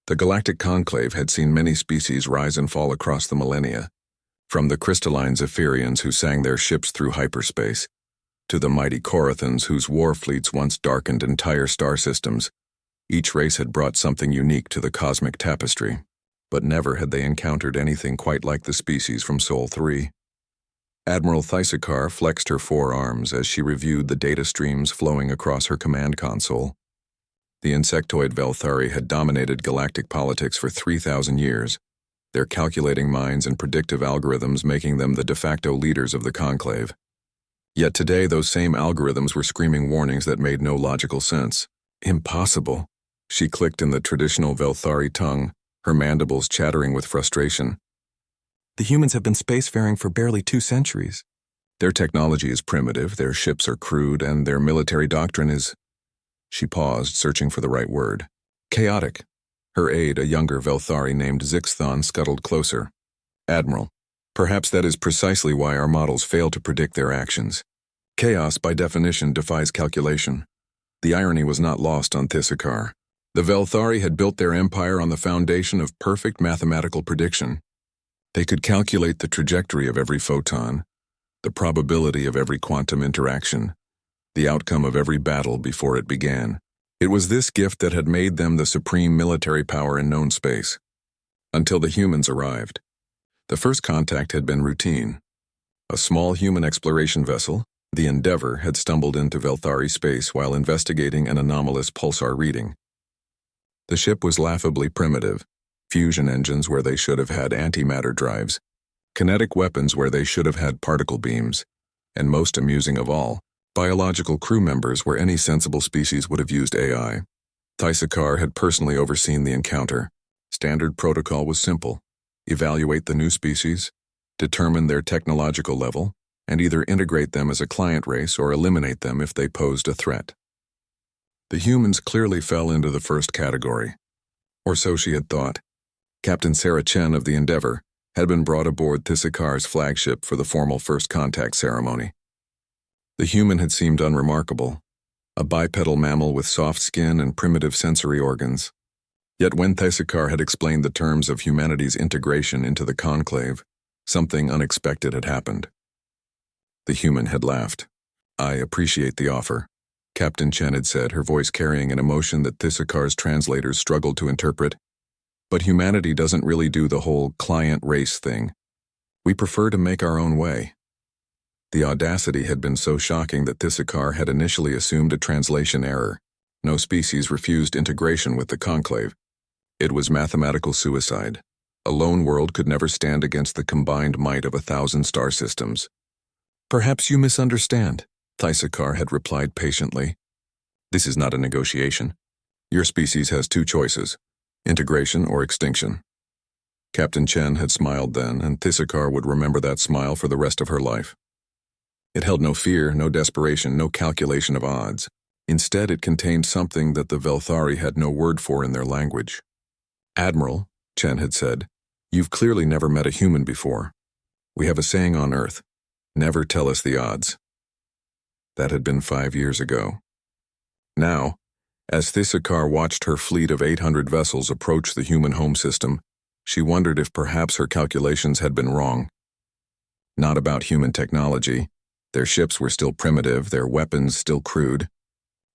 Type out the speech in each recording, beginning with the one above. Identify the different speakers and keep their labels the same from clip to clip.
Speaker 1: The Galactic Conclave had seen many species rise and fall across the millennia, from the crystalline Zephyrians who sang their ships through hyperspace, to the mighty Corathans whose war fleets once darkened entire star systems. Each race had brought something unique to the cosmic tapestry, but never had they encountered anything quite like the species from Sol 3. Admiral Thysakar flexed her forearms as she reviewed the data streams flowing across her command console. The insectoid Velthari had dominated galactic politics for 3,000 years, their calculating minds and predictive algorithms making them the de facto leaders of the conclave. Yet today those same algorithms were screaming warnings that made no logical sense. Impossible, she clicked in the traditional Velthari tongue, her mandibles chattering with frustration. The humans have been spacefaring for barely 2 centuries. Their technology is primitive, their ships are crude, and their military doctrine is... She paused, searching for the right word. Chaotic. Her aide, a younger Velthari named Zixthon, scuttled closer. Admiral, perhaps that is precisely why our models fail to predict their actions. Chaos, by definition, defies calculation. The irony was not lost on Thysakar. The Velthari had built their empire on the foundation of perfect mathematical prediction. They could calculate the trajectory of every photon, the probability of every quantum interaction, the outcome of every battle before it began. It was this gift that had made them the supreme military power in known space. Until the humans arrived. The first contact had been routine. A small human exploration vessel, the Endeavor, had stumbled into Velthari space while investigating an anomalous pulsar reading. The ship was laughably primitive. Fusion engines where they should have had antimatter drives, kinetic weapons where they should have had particle beams, and most amusing of all, biological crew members where any sensible species would have used AI. Thysakar had personally overseen the encounter. Standard protocol was simple: evaluate the new species, determine their technological level, and either integrate them as a client race or eliminate them if they posed a threat. The humans clearly fell into the first category, or so she had thought. Captain Sarah Chen of the Endeavor had been brought aboard Thysakar's flagship for the formal first contact ceremony. The human had seemed unremarkable, a bipedal mammal with soft skin and primitive sensory organs. Yet when Thysakar had explained the terms of humanity's integration into the conclave, something unexpected had happened. The human had laughed. "I appreciate the offer," Captain Chen had said, her voice carrying an emotion that Thysakar's translators struggled to interpret. "But humanity doesn't really do the whole client race thing. We prefer to make our own way." The audacity had been so shocking that Thysakar had initially assumed a translation error. No species refused integration with the conclave. It was mathematical suicide. A lone world could never stand against the combined might of 1,000 star systems. "Perhaps you misunderstand," Thysakar had replied patiently. "This is not a negotiation. Your species has 2 choices. Integration or extinction." Captain Chen had smiled then, and Thysakar would remember that smile for the rest of her life. It held no fear, no desperation, no calculation of odds. Instead, it contained something that the Velthari had no word for in their language. "Admiral," Chen had said, "you've clearly never met a human before. We have a saying on Earth, never tell us the odds." That had been 5 years ago. Now, as Thysakar watched her fleet of 800 vessels approach the human home system, she wondered if perhaps her calculations had been wrong. Not about human technology. Their ships were still primitive, their weapons still crude,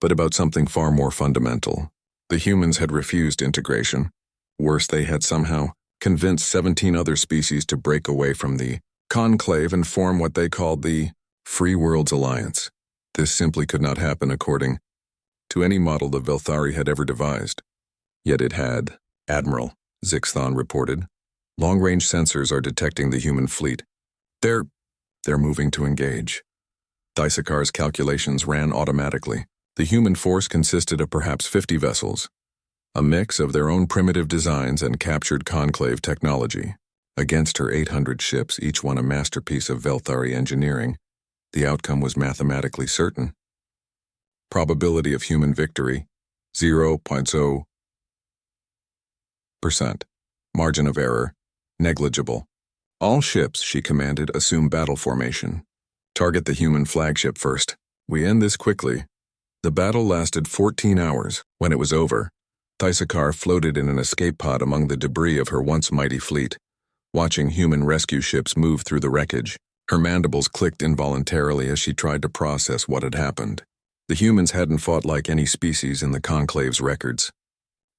Speaker 1: but about something far more fundamental. The humans had refused integration. Worse, they had somehow convinced 17 other species to break away from the conclave and form what they called the Free Worlds Alliance. This simply could not happen according to any model the Velthari had ever devised. Yet it had. "Admiral," Zixthon reported. "Long-range sensors are detecting the human fleet. They're moving to engage." Thysakar's calculations ran automatically. The human force consisted of perhaps 50 vessels, a mix of their own primitive designs and captured conclave technology. Against her 800 ships, each one a masterpiece of Velthari engineering, the outcome was mathematically certain. Probability of human victory, 0.0%. Margin of error, negligible. "All ships," she commanded, "assume battle formation. Target the human flagship first. We end this quickly." The battle lasted 14 hours. When it was over, Thysakar floated in an escape pod among the debris of her once mighty fleet, watching human rescue ships move through the wreckage. Her mandibles clicked involuntarily as she tried to process what had happened. The humans hadn't fought like any species in the Conclave's records.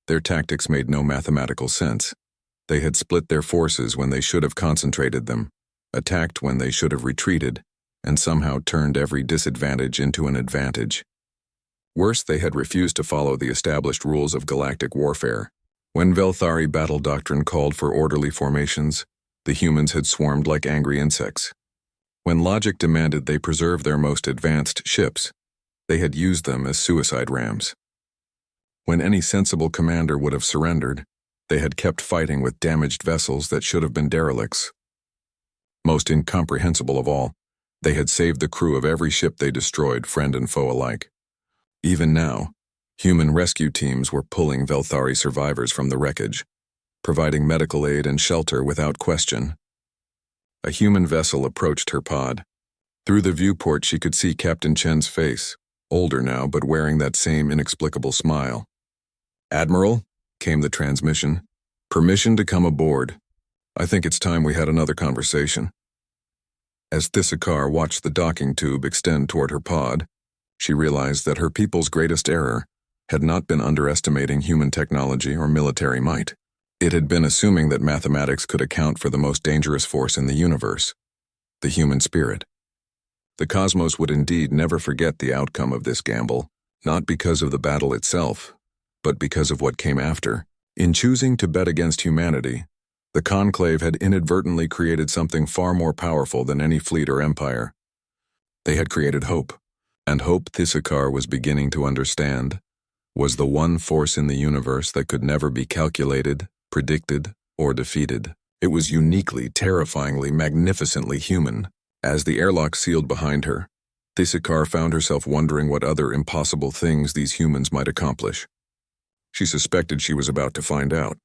Speaker 1: Their tactics made no mathematical sense. They had split their forces when they should have concentrated them, attacked when they should have retreated, and somehow turned every disadvantage into an advantage. Worse, they had refused to follow the established rules of galactic warfare. When Velthari battle doctrine called for orderly formations, the humans had swarmed like angry insects. When logic demanded they preserve their most advanced ships, they had used them as suicide rams. When any sensible commander would have surrendered, they had kept fighting with damaged vessels that should have been derelicts. Most incomprehensible of all, they had saved the crew of every ship they destroyed, friend and foe alike. Even now, human rescue teams were pulling Velthari survivors from the wreckage, providing medical aid and shelter without question. A human vessel approached her pod. Through the viewport she could see Captain Chen's face, older now but wearing that same inexplicable smile. "Admiral," came the transmission. "Permission to come aboard. I think it's time we had another conversation." As Thysakar watched the docking tube extend toward her pod, she realized that her people's greatest error had not been underestimating human technology or military might. It had been assuming that mathematics could account for the most dangerous force in the universe, the human spirit. The cosmos would indeed never forget the outcome of this gamble, not because of the battle itself, but because of what came after. In choosing to bet against humanity, the Conclave had inadvertently created something far more powerful than any fleet or empire. They had created hope, and hope, Thysakar was beginning to understand, was the one force in the universe that could never be calculated, predicted, or defeated. It was uniquely, terrifyingly, magnificently human. As the airlock sealed behind her, Thysakar found herself wondering what other impossible things these humans might accomplish. She suspected she was about to find out.